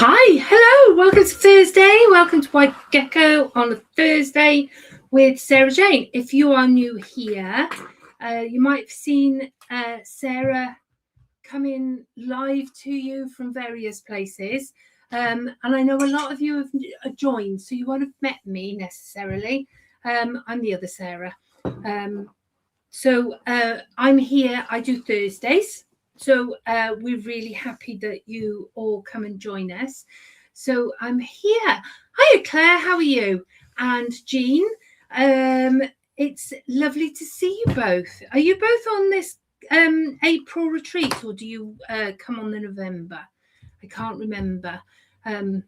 Hi, hello, welcome to Thursday. Welcome to White Gecko on a Thursday with Sarah Jane. If you are new here, you might have seen Sarah coming live to you from various places. And I know a lot of you have joined, so you won't have met me necessarily. I'm the other Sarah. So I'm here, I do Thursdays. So we're really happy that you all come and join us. So I'm here. Hiya, Claire. How are you? And Jean. It's lovely to see you both. Are you both on this April retreat, or do you come on the November? I can't remember. I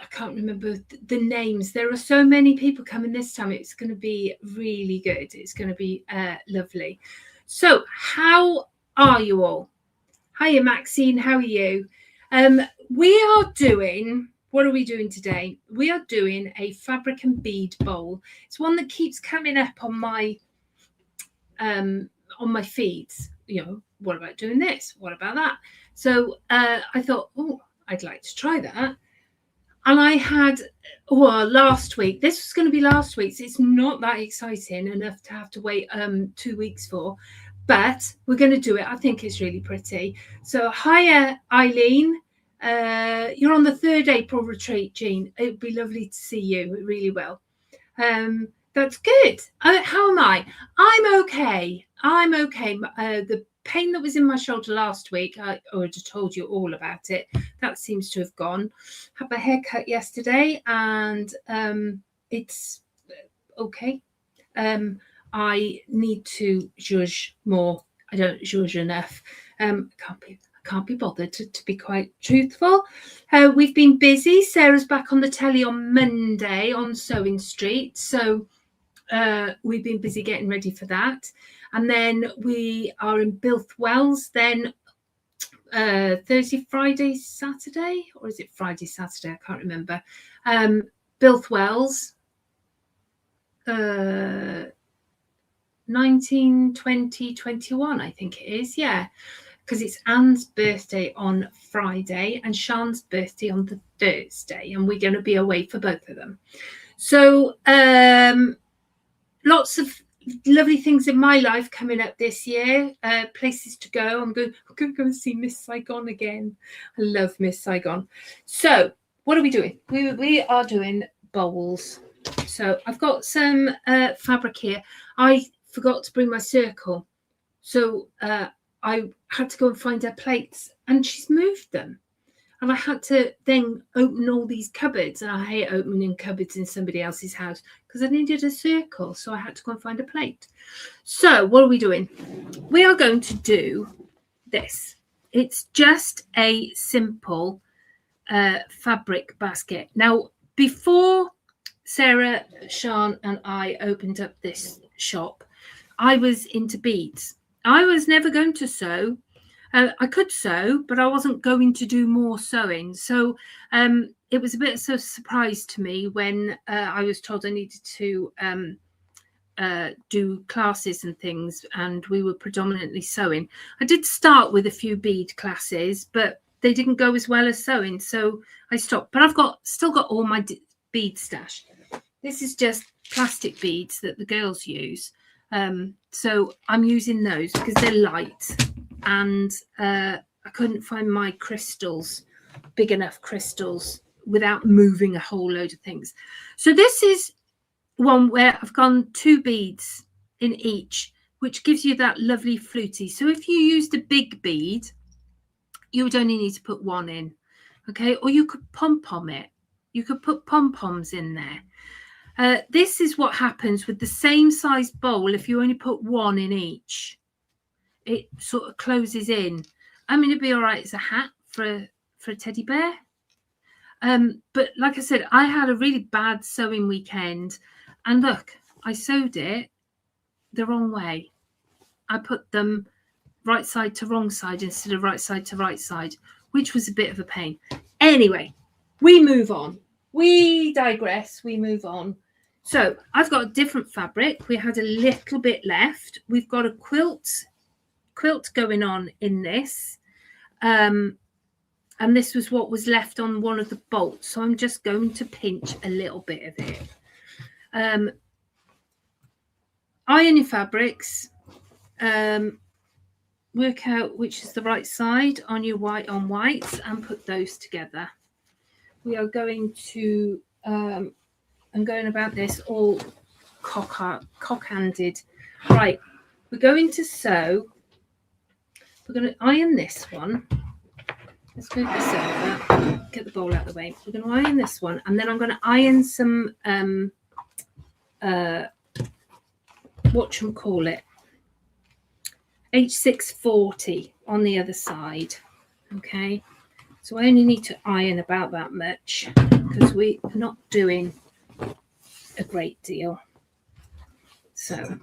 can't remember the names. There are so many people coming this time. It's going to be really good. It's going to be lovely. So how are you all? Hiya, Maxine. How are you? We are doing, what are we doing today? We are doing a fabric and bead bowl. It's one that keeps coming up on my feeds. You know, what about doing this? What about that? So I thought, oh, I'd like to try that. And I had, last week, this was going to be last week's. It's not that exciting enough to have to wait 2 weeks for, but we're going to do it. I think it's really pretty. So hiya, Eileen. You're on the 3rd April retreat, Jean. It would be lovely to see you. It really will. That's good. How am I? I'm okay. I'm okay. The pain that was in my shoulder last week, I already told you all about it. That seems to have gone. Had my hair cut yesterday, and it's okay. I need to zhuzh more. I don't zhuzh enough. I can't be bothered to be quite truthful. We've been busy. Sarah's back on the telly on Monday on Sewing Street, so we've been busy getting ready for that. And then we are in Bilthwells then Thursday, Friday, Saturday, or is it Friday, Saturday? I can't remember. Bilthwells, 19, 20, 21, I think it is. Yeah, because it's Anne's birthday on Friday and Sean's birthday on the Thursday, and we're going to be away for both of them. So lots of lovely things in my life coming up this year, places to go. I'm going to go and see Miss Saigon again. I love Miss Saigon. So what are we doing? We are doing bowls. So I've got some fabric here. I forgot to bring my circle, so I had to go and find her plates, and she's moved them. And I had to then open all these cupboards, and I hate opening cupboards in somebody else's house because I needed a circle, so I had to go and find a plate. So what are we doing? We are going to do this. It's just a simple fabric basket. Now, before Sarah, Sean, and I opened up this shop, I was into beads. I was never going to sew. I could sew, but I wasn't going to do more sewing. So it was a bit of a surprise to me when I was told I needed to do classes and things, and we were predominantly sewing. I did start with a few bead classes, but they didn't go as well as sewing, so I stopped. But I've still got all my bead stash. This is just plastic beads that the girls use. So I'm using those because they're light. And I couldn't find my crystals, big enough crystals, without moving a whole load of things. So this is one where I've gone 2 beads in each, which gives you that lovely fluty. So if you used a big bead, you would only need to put 1 in, okay? Or you could pom-pom it. You could put pom-poms in there. This is what happens with the same size bowl if you only put 1 in each. It sort of closes in. I mean, it'd be all right as a hat for a teddy bear. But like I said, I had a really bad sewing weekend. And look, I sewed it the wrong way. I put them right side to wrong side instead of right side to right side, which was a bit of a pain. Anyway, we move on. We digress. We move on. So I've got a different fabric. We had a little bit left. We've got a quilt going on in this. and this was what was left on one of the bolts. So I'm just going to pinch a little bit of it. Iron your fabrics. Work out which is the right side on your white on whites and put those together. We are going to, I'm going about this all cock-handed. Right, we're going to sew. We're going to iron this one. Let's move this over. Get the bowl out of the way. We're going to iron this one, and then I'm going to iron some, whatchamacallit, H640 on the other side. Okay, so I only need to iron about that much because we're not doing a great deal. So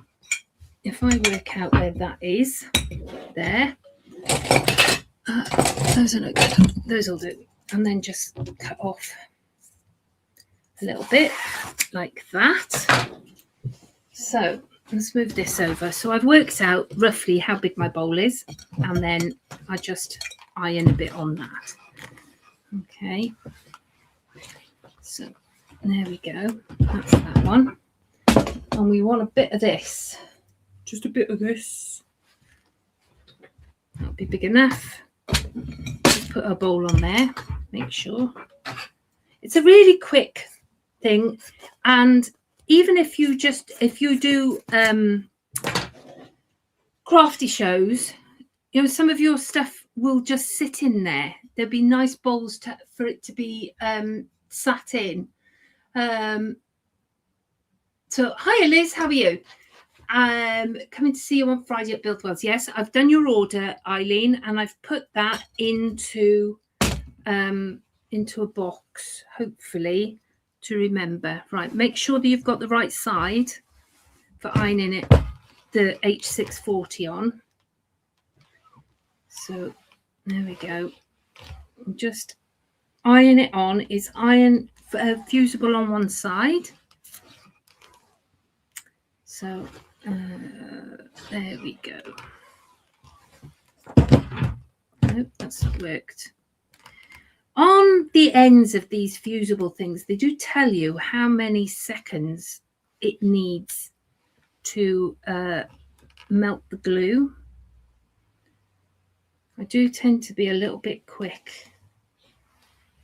if I work out where that is, there, those are no good. Those will do. And then just cut off a little bit like that. So let's move this over. So I've worked out roughly how big my bowl is, and then I just iron a bit on that. Okay. So there we go. That's that one. And we want a bit of this. Just a bit of this. That'll be big enough. Just put our bowl on there. Make sure. It's a really quick thing, and even if you do crafty shows, you know, some of your stuff will just sit in there. There'll be nice bowls for it to be sat in. So hi Liz, how are you? Coming to see you on Friday at Buildwells. Yes, I've done your order, Eileen, and I've put that into a box, hopefully, to remember. Right, make sure that you've got the right side for ironing it, the H640 on. So there we go. Just iron it on. It's iron fusible on one side. So there we go. Nope, that's not worked. On the ends of these fusible things, they do tell you how many seconds it needs to melt the glue. I do tend to be a little bit quick.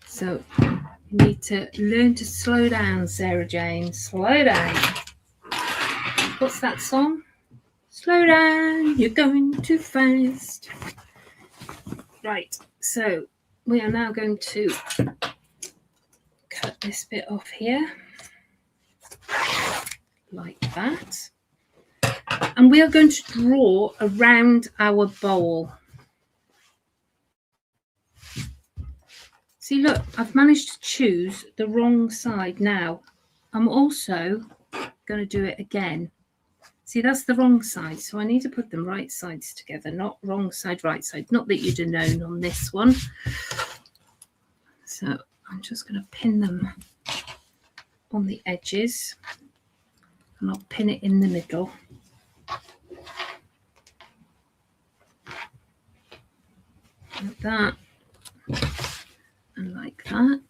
So you need to learn to slow down, Sarah Jane. Slow down. What's that song? Slow down, you're going too fast. Right, so we are now going to cut this bit off here, like that. And we are going to draw around our bowl. See, look, I've managed to choose the wrong side now. I'm also going to do it again. See, that's the wrong side, so I need to put them right sides together, not wrong side, right side. Not that you'd have known on this one. So I'm just going to pin them on the edges, and I'll pin it in the middle. Like that, and like that.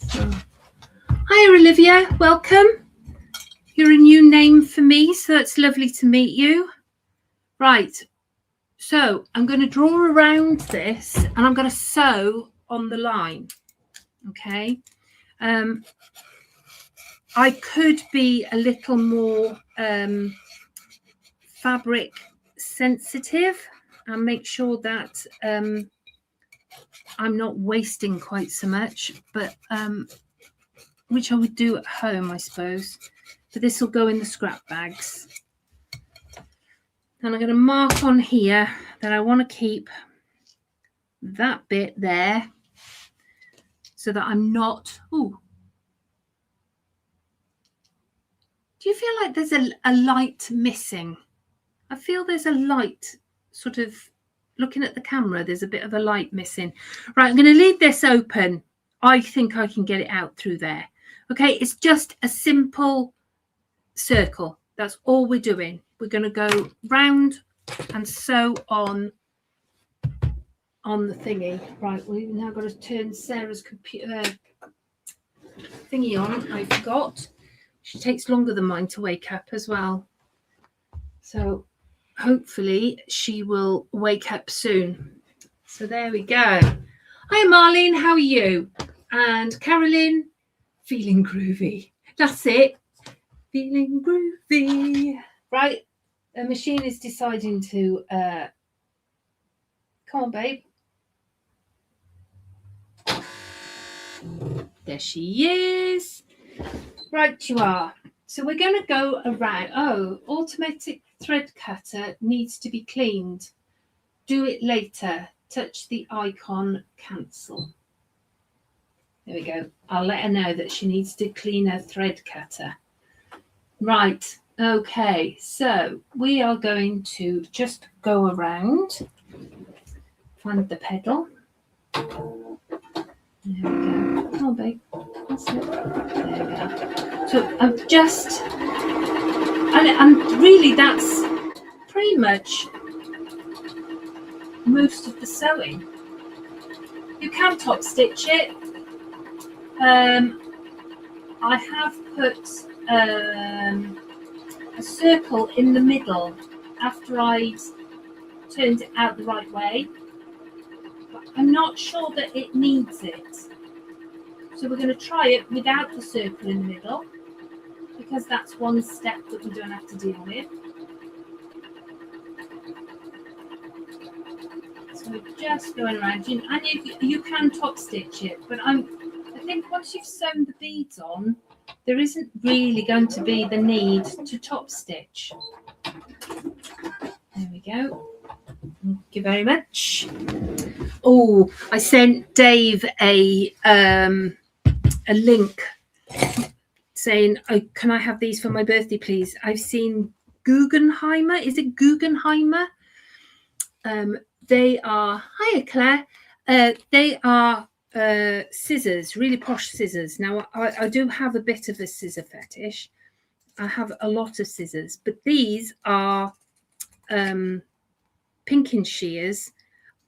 So, hi Olivia, welcome. You're a new name for me, so it's lovely to meet you. Right, so I'm going to draw around this, and I'm going to sew on the line. Okay. I could be a little more fabric sensitive and make sure that I'm not wasting quite so much, but which I would do at home, I suppose. But this will go in the scrap bags. And I'm going to mark on here that I want to keep that bit there so that I'm not... Ooh. Do you feel like there's a light missing? I feel there's a light sort of... Looking at the camera, there's a bit of a light missing. Right, I'm going to leave this open. I think I can get it out through there. Okay, it's just a simple circle. That's all we're doing. We're going to go round and sew on on the thingy. Right, we've now got to turn Sarah's computer thingy on. I forgot. She takes longer than mine to wake up as well. So hopefully she will wake up soon. So there we go. Hi Marlene, how are you? And Carolyn, feeling groovy. That's it. Feeling groovy. Right, the machine is deciding to come on, babe. There she is. Right, you are. So we're going to go around. Oh, automatic thread cutter needs to be cleaned. Do it later. Touch the icon, cancel. There we go. I'll let her know that she needs to clean her thread cutter. Right. Okay. So we are going to just go around. Find the pedal. There we go. Oh, babe. That's it. There we go. So I've just, and really that's pretty much most of the sewing. You can top stitch it. I have put a circle in the middle after I'd turned it out the right way. But I'm not sure that it needs it. So we're going to try it without the circle in the middle, because that's one step that we don't have to deal with. So we're just going around, and you can top stitch it, but I think once you've sewn the beads on, there isn't really going to be the need to top stitch. There we go. Thank you very much. Oh, I sent Dave a link saying, oh, can I have these for my birthday, please? I've seen Guggenheimer. Is it Guggenheimer? They are, hiya Claire, they are scissors, really posh scissors. Now, I do have a bit of a scissor fetish. I have a lot of scissors, but these are pinking shears,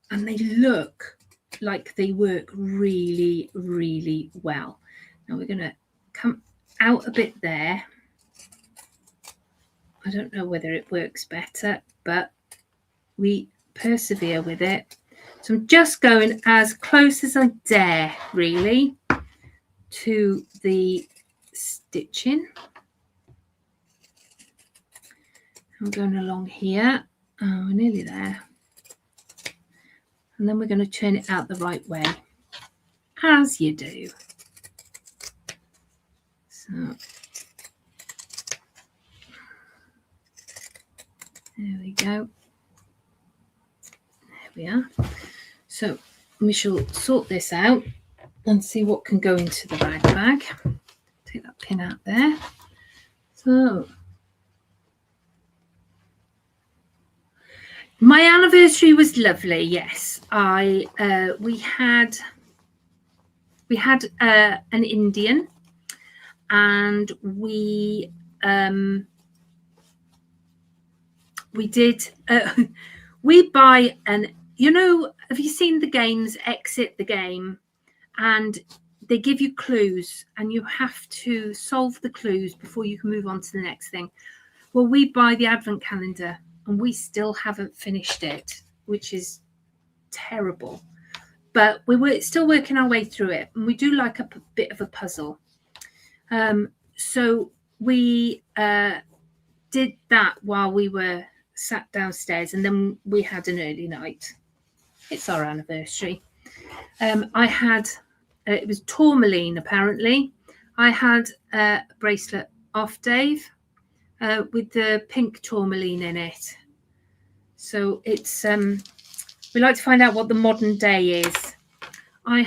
and they look like they work really, really well. Now, we're going to come out a bit there. I don't know whether it works better, but we persevere with it. So I'm just going as close as I dare, really, to the stitching. I'm going along here. Oh, we're nearly there. And then we're going to turn it out the right way, as you do. So there we go. There we are. So we shall sort this out and see what can go into the rag bag. Take that pin out there. So my anniversary was lovely. Yes, we had an Indian, and we did we buy an, you know, have you seen the games Exit the Game? And they give you clues and you have to solve the clues before you can move on to the next thing. Well, we buy the advent calendar and we still haven't finished it, which is terrible. But we're still working our way through it, and we do like a bit of a puzzle. So we did that while we were sat downstairs, and then we had an early night. It's our anniversary. I had, it was tourmaline apparently. I had a bracelet off Dave with the pink tourmaline in it. So it's, we like to find out what the modern day is. I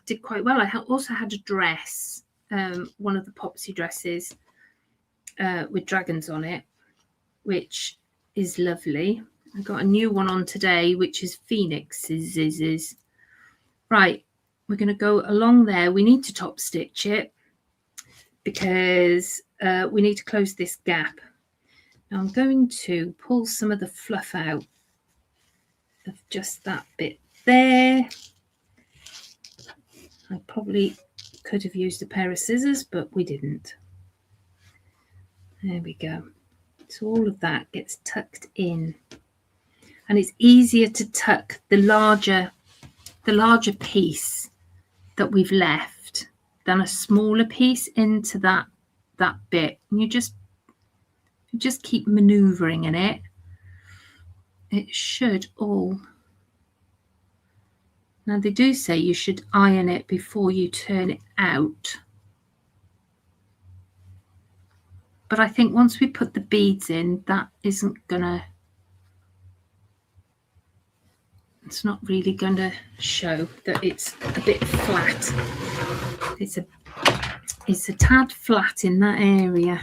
did quite well. I also had a dress, one of the Popsy dresses with dragons on it, which is lovely. I got a new one on today, which is Phoenix's. Right, we're going to go along there. We need to top stitch it because we need to close this gap. Now I'm going to pull some of the fluff out of just that bit there. I probably could have used a pair of scissors, but we didn't. There we go. So all of that gets tucked in, and it's easier to tuck the larger piece that we've left than a smaller piece into that bit. And you just keep maneuvering in it. It should all. Now they do say you should iron it before you turn it out. But I think once we put the beads in, that isn't gonna, it's not really gonna show that it's a bit flat. It's a tad flat in that area,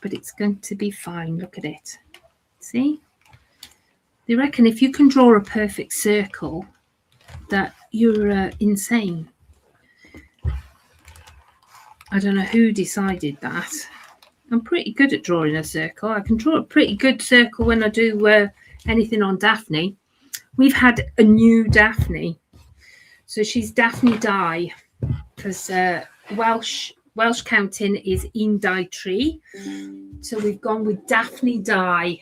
but it's going to be fine. Look at it. See? They reckon if you can draw a perfect circle, that you're insane. I don't know who decided that. I'm pretty good at drawing a circle. I can draw a pretty good circle when I do anything on Daphne. We've had a new Daphne. So she's Daphne Dye, because Welsh counting is un dau tri. So we've gone with Daphne Dye.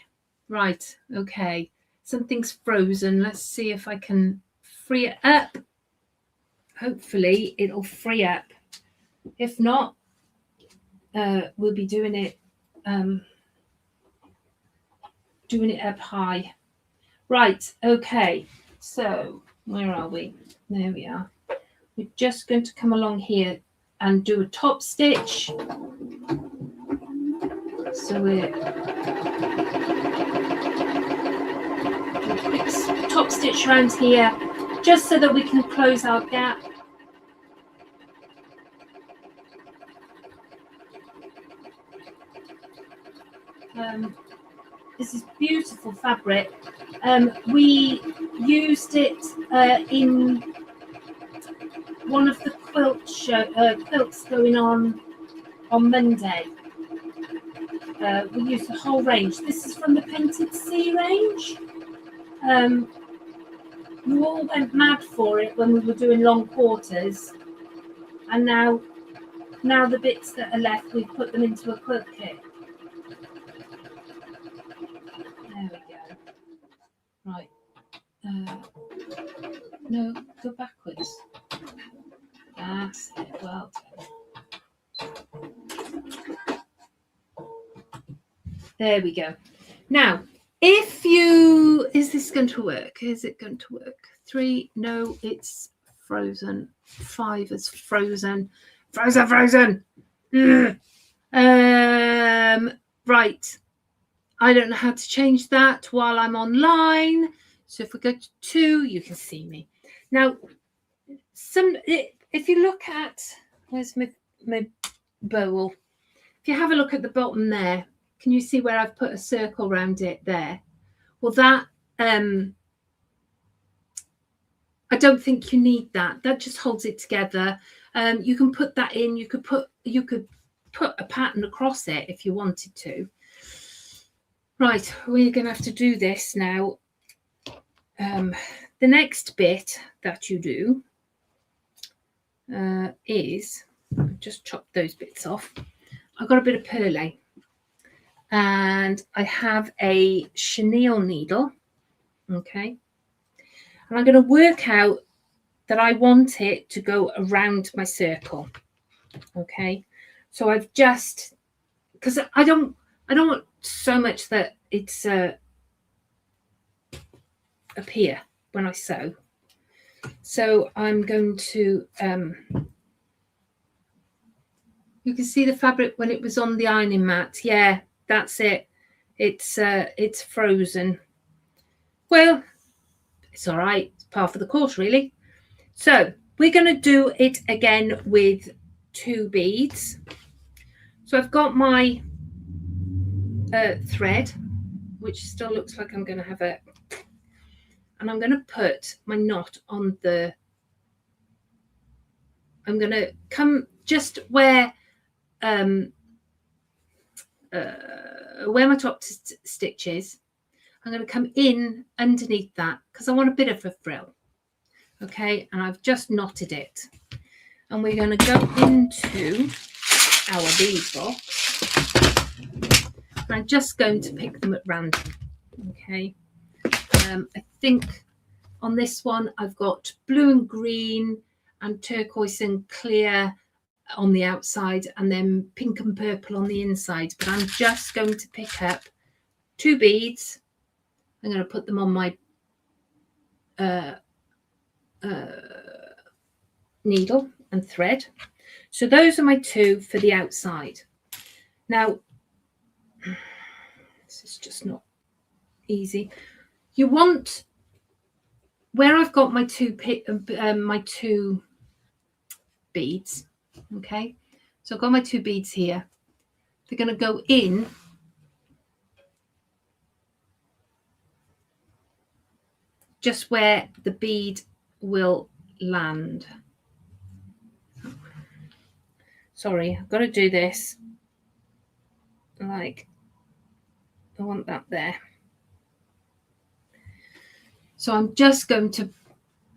Right, okay. Something's frozen. Let's see if I can free it up. Hopefully it'll free up. If not, we'll be doing it up high. Right, okay. So where are we? There we are. We're just going to come along here and do a top stitch. So we're do a quick top stitch around here, just so that we can close our gap. This is beautiful fabric. We used it in one of the quilts going on Monday. We used the whole range. This is from the Painted Sea range. We all went mad for it when we were doing long quarters, and now the bits that are left, we've put them into a quilt kit. There we go. Right. No, go backwards. That's it. Well done. There we go. Now, if you, is this going to work? Is it going to work? 3, no, it's frozen. 5 is frozen. Frozen. Right. I don't know how to change that while I'm online. So if we go to 2, you can see me. Now, if you look at, where's my bowl? If you have a look at the bottom there, can you see where I've put a circle around it there? Well, that, I don't think you need that. That just holds it together. You can put that in. You could put a pattern across it if you wanted to. Right, we're going to have to do this now. The next bit that you do is, just chop those bits off. I've got a bit of perlé, and I have a chenille needle, okay? And I'm going to work out that I want it to go around my circle, okay? So I've just, because I don't want so much that it's up here when I sew. So I'm going to, you can see the fabric when it was on the ironing mat. Yeah, that's it. It's frozen. Well, it's all right. It's par for the course, really. So we're going to do it again with 2 beads. So I've got my thread, which still looks like I'm going to have it, and I'm going to put my knot on the, I'm going to come just where my top stitch is. I'm going to come in underneath that because I want a bit of a frill. Okay, and I've just knotted it. And we're going to go into our bead box. And I'm just going to pick them at random. Okay, I think on this one I've got blue and green and turquoise and clear on the outside, and then pink and purple on the inside. But I'm just going to pick up 2 beads. I'm going to put them on my needle and thread. So those are my 2 for the outside. Now, this is just not easy. You want, where I've got my 2 beads, okay, so I've got my 2 beads here. They're going to go in just where the bead will land. Sorry, I've got to do this like I want that there. So I'm just going to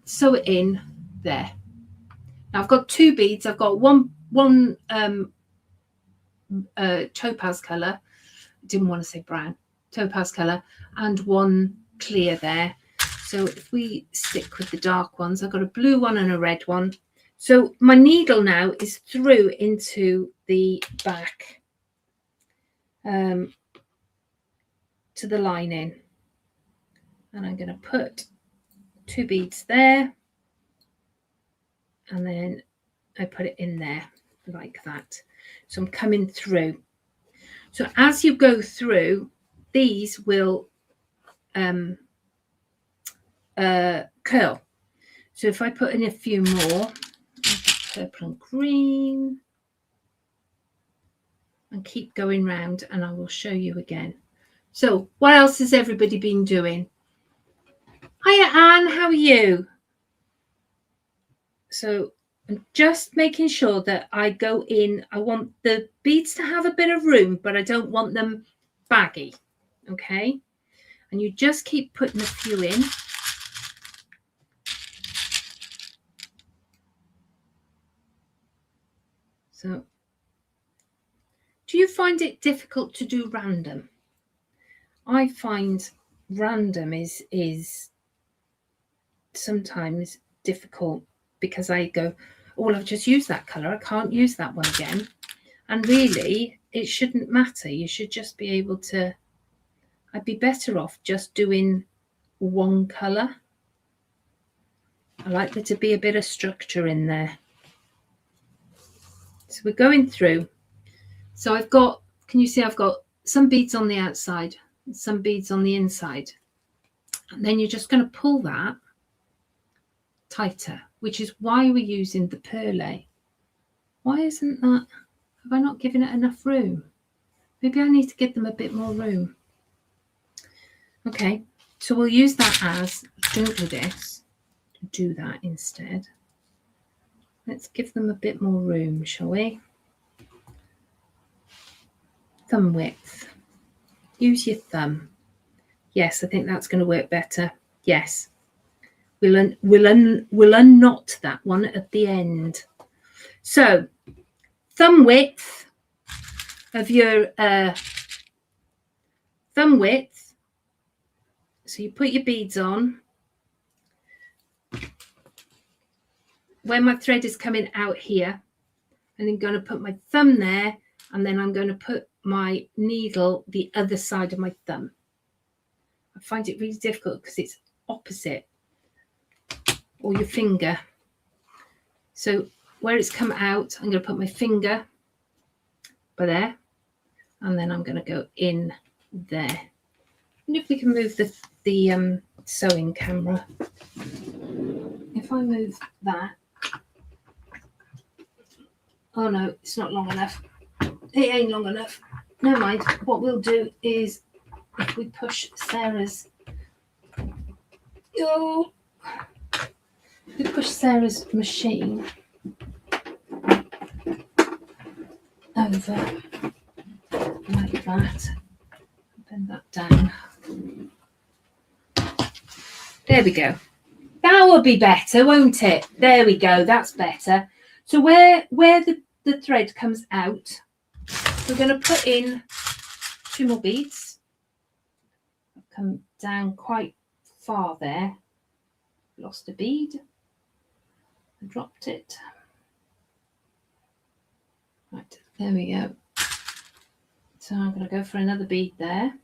sew it in there. Now I've got 2 beads. I've got one topaz colour. Didn't want to say brown. Topaz colour and one clear there. So if we stick with the dark ones, I've got a blue one and a red one. So my needle now is through into the back to the lining. And I'm going to put 2 beads there. And then I put it in there like that. So I'm coming through. So as you go through, these will curl. So if I put in a few more, purple and green, and keep going round, and I will show you again. So what else has everybody been doing? Hiya, Anne, how are you? So I'm just making sure that I go in. I want the beads to have a bit of room, but I don't want them baggy. Okay. And you just keep putting a few in. So do you find it difficult to do random? I find random is sometimes difficult because I go, oh, well, I've just used that colour. I can't use that one again. And really, it shouldn't matter. You should just be able to, I'd be better off just doing one colour. I like there to be a bit of structure in there. So we're going through. So I've got, can you see I've got some beads on the outside, some beads on the inside. And then you're just going to pull that tighter, which is why we're using the perlé. Why isn't that? Have I not given it enough room? Maybe I need to give them a bit more room. Okay, so we'll use that as, don't do this, do that instead. Let's give them a bit more room, shall we? Thumb width. Use your thumb. Yes, I think that's going to work better. Yes. We'll unknot that one at the end. So, thumb width of your thumb width. So you put your beads on. Where my thread is coming out here, and I'm going to put my thumb there, and then I'm going to put my needle the other side of my thumb. I find it really difficult because it's opposite, or your finger. So where it's come out, I'm going to put my finger by there, and then I'm going to go in there. And if we can move the sewing camera, if I move that, oh no, it's not long enough. It ain't long enough. Never mind. What we'll do is if we push Sarah's, we push Sarah's machine over like that, bend that down. There we go. That will be better, won't it? There we go. That's better. So where the thread comes out, we're going to put in 2 more beads. I've come down quite far there. Lost a bead. I dropped it. Right, there we go. So I'm going to go for another bead there.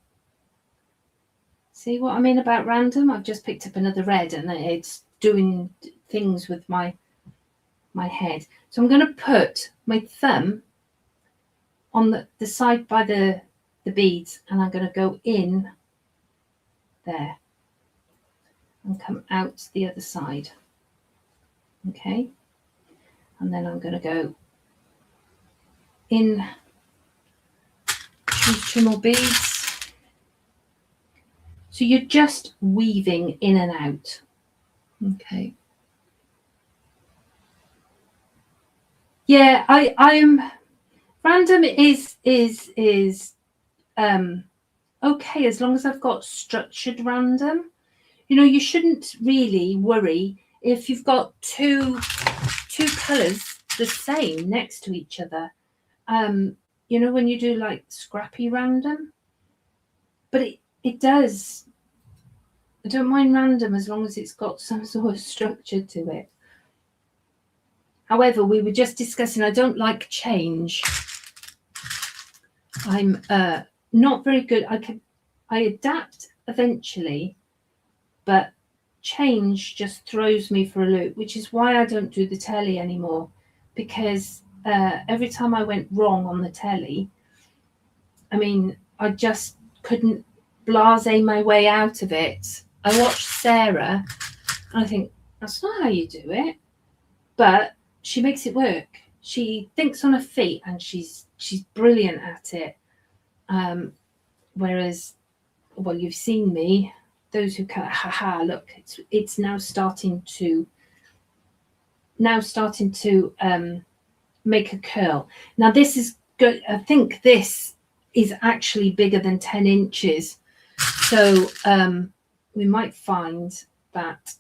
See what I mean about random? I've just picked up another red and it's doing things with my head. So I'm going to put my thumb on the side by the beads, and I'm going to go in there and come out the other side. Okay. And then I'm going to go in, choose 2 more beads. So you're just weaving in and out. Okay. Yeah, I'm random is okay as long as I've got structured random. You know, you shouldn't really worry if you've got two colours the same next to each other. You know, when you do like scrappy random, but it does. I don't mind random as long as it's got some sort of structure to it. However, we were just discussing, I don't like change. I'm not very good. I adapt eventually, but change just throws me for a loop, which is why I don't do the telly anymore, because every time I went wrong on the telly, I mean, I just couldn't blasé my way out of it. I watched Sarah and I think, that's not how you do it, but she makes it work. She thinks on her feet and she's brilliant at it. Whereas, well, you've seen me, those who can, look, it's now starting to make a curl. Now this is good. I think this is actually bigger than 10 inches. So we might find that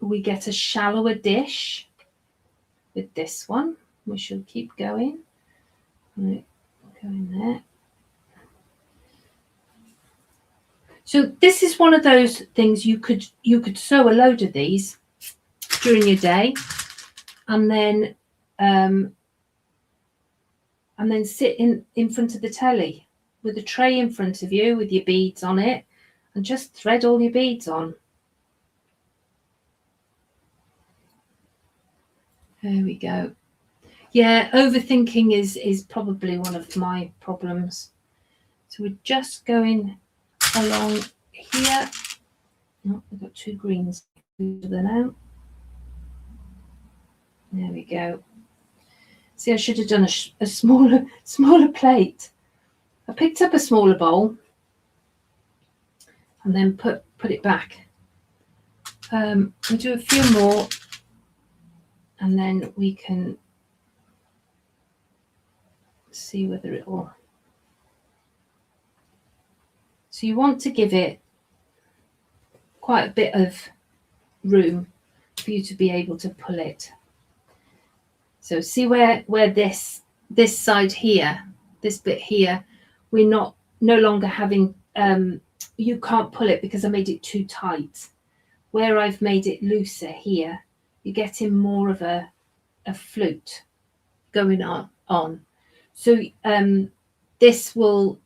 we get a shallower dish with this one. We shall keep going. Right, go in there. So this is one of those things you could sew a load of these during your day, and then sit in front of the telly with a tray in front of you with your beads on it, and just thread all your beads on. There we go. Yeah, overthinking is probably one of my problems. So we're just going along here. Oh, we've got 2 greens now. There we go. See, I should have done a smaller plate. I picked up a smaller bowl and then put it back. We'll do a few more and then we can see whether it will. So you want to give it quite a bit of room for you to be able to pull it. So see where this side here, this bit here, we're no longer having, you can't pull it because I made it too tight. Where I've made it looser here, you're getting more of a float going on. So this will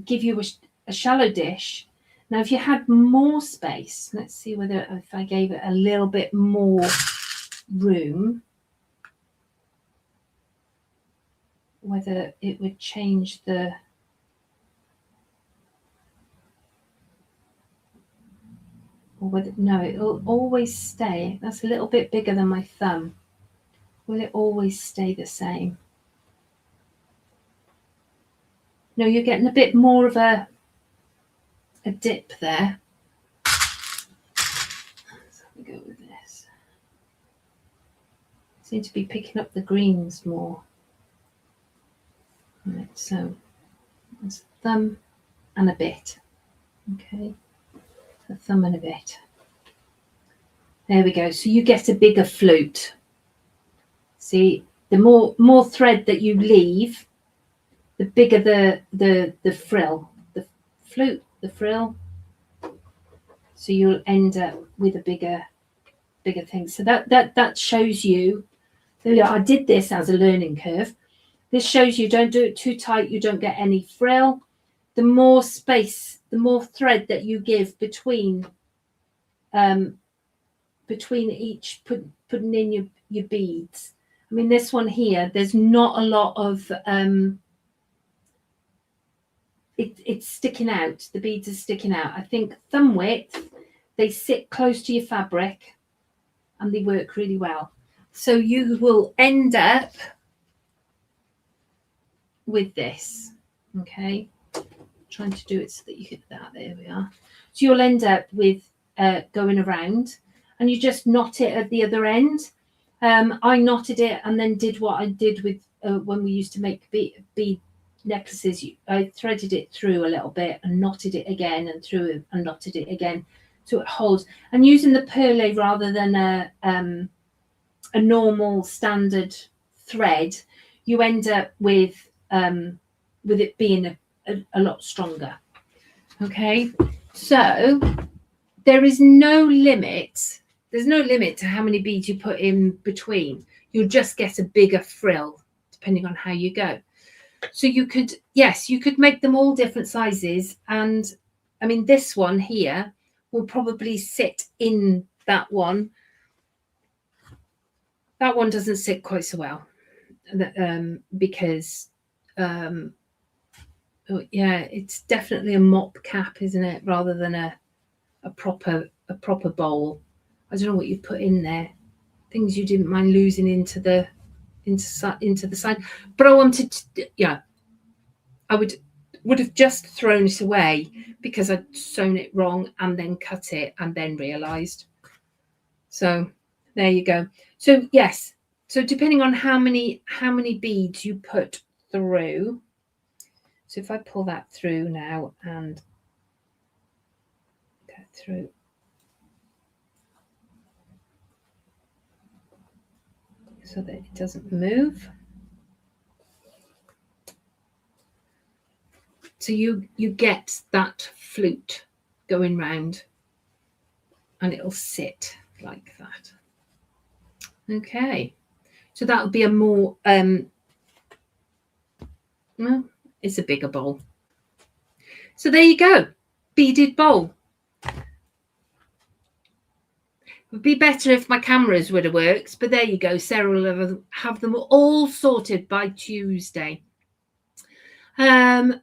give you a shallow dish. Now, if you had more space, let's see whether if I gave it a little bit more room, whether it would change the or whether no, it'll always stay. That's a little bit bigger than my thumb. Will it always stay the same? No, you're getting a bit more of a dip there. So we go with this. Seem to be picking up the greens more. Right, so that's thumb and a bit. Okay. the thumb in a bit. There we go. So you get a bigger flute. See, the more thread that you leave, the bigger the frill, the flute, the frill. So you'll end up with a bigger thing. So that shows you. So yeah, I did this as a learning curve. This shows you don't do it too tight. You don't get any frill. The more space, the more thread that you give between each putting in your beads. I mean, this one here, there's not a lot of it's sticking out. The beads are sticking out. I think thumb width, they sit close to your fabric and they work really well. So you will end up with this. Okay, trying to do it so that you get that. There we are. So you'll end up with going around, and you just knot it at the other end. I knotted it and then did what I did with when we used to make bead necklaces. I threaded it through a little bit and knotted it again and through it and knotted it again so it holds. And using the perlé rather than a normal standard thread, you end up with it being a lot stronger. Okay, so there is no limit. There's no limit to how many beads you put in between. You'll just get a bigger frill depending on how you go. So you could, yes, you could make them all different sizes. And I mean, this one here will probably sit in that one. That one doesn't sit quite so well because, oh, yeah, it's definitely a mop cap, isn't it? Rather than a proper bowl. I don't know what you put in there. Things you didn't mind losing into the side. But I wanted to, yeah, I would have just thrown it away because I'd sewn it wrong and then cut it and then realised. So there you go. So yes, so depending on how many beads you put through. So if I pull that through now and go through. So that it doesn't move. So you get that flute going round and it'll sit like that. Okay, so that'll be a more well, it's a bigger bowl. So there you go, beaded bowl. It would be better if my cameras would have worked, but there you go. Sarah will have them all sorted by Tuesday. There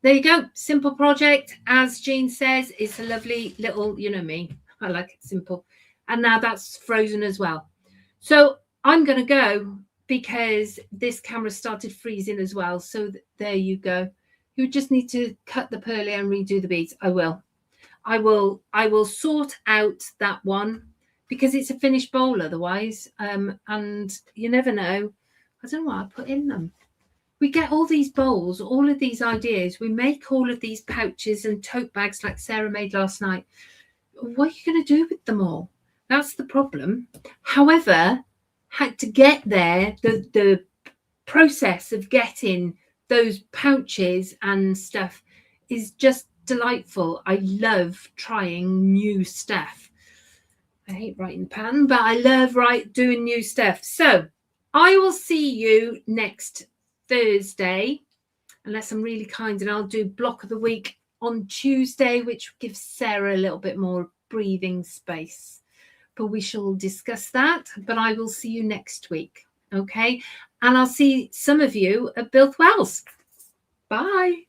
you go. Simple project. As Jean says, it's a lovely little, you know me, I like it simple. And now that's frozen as well. So I'm going to go because this camera started freezing as well. So there you go. You just need to cut the pearly and redo the beads. I will sort out that one because it's a finished bowl otherwise. And you never know. I don't know what I put in them. We get all these bowls, all of these ideas. We make all of these pouches and tote bags like Sarah made last night. What are you going to do with them all? That's the problem. However, had to get there, the process of getting those pouches and stuff is just delightful. I love trying new stuff. I hate writing the pattern, but I love doing new stuff. So I will see you next Thursday, unless I'm really kind, and I'll do block of the week on Tuesday, which gives Sarah a little bit more breathing space. But we shall discuss that. But I will see you next week. Okay. And I'll see some of you at Built Wells. Bye.